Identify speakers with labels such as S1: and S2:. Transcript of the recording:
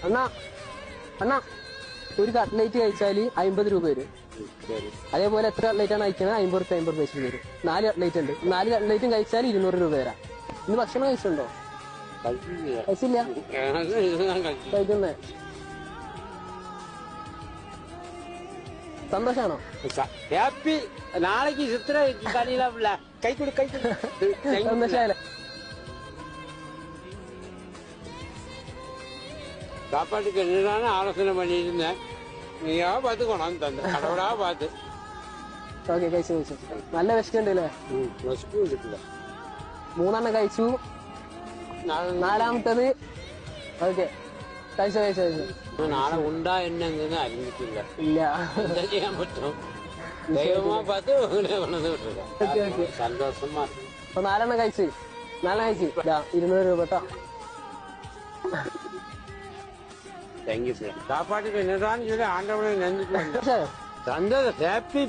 S1: അണ്ണാ അണ്ണാ ഒരു കട്ട്ലേറ്റ് കഴിച്ചാല് 50 രൂപ വരും. അതേപോലെ എത്ര കട്ട്ലേറ്റ് ആണ് കഴിക്കുന്നത് 50 വെച്ച് വരും. 4 കട്ട്ലേറ്റ് ഉണ്ട്. 4 കട്ട്ലേറ്റും കഴിച്ചാൽ 200 രൂപ വരാം. ഇന്ന് ഭക്ഷണം കഴിച്ചിട്ടുണ്ടോ? കഴിച്ചില്ല. കഴിക്കുന്നേ സന്തോഷാണോ?
S2: ഹാപ്പി. നാളേക്ക് ചിത്ര കൈ കൊടു
S1: സന്തോഷായാലോ?
S2: சாப்பாட்டுக்கு என்னதான ஆலோசனை பண்ணியிருந்தேன். நீயா பார்த்து கொண்டாந்து தந்த கடவுளா பார்த்து.
S1: ഓക്കെ കഴിച്ചു കഴിച്ചു. നല്ല വിശക്കുണ്ട് അല്ലേ?
S2: വിശക്കും കിട്ടില്ല.
S1: 3 കഴിച്ചു. 4ാമത്തത് ഓക്കെ കഴിച്ചു കഴിച്ചു കഴിച്ചു.
S2: നാളെ ഉണ്ടാ എന്നെങ്ങനെ അറിഞ്ഞിട്ടില്ല.
S1: ഇല്ല
S2: എന്താ ചെയ്യാൻ പറ്റും? ദൈവമാ பார்த்து കൊണ്ടു വിട്ടില്ല. സന്തോഷമാ.
S1: അപ്പൊ 4 കഴിച്ചു. 4 കഴിച്ചു. 200 രൂപ കേട്ടോ.
S2: Thank you sir. சாப்பாட்டுக்கு என்னதான் சொல்லி ஆண்டவனை நினைச்சிட்டு சந்தோஷம். ஹாப்பி.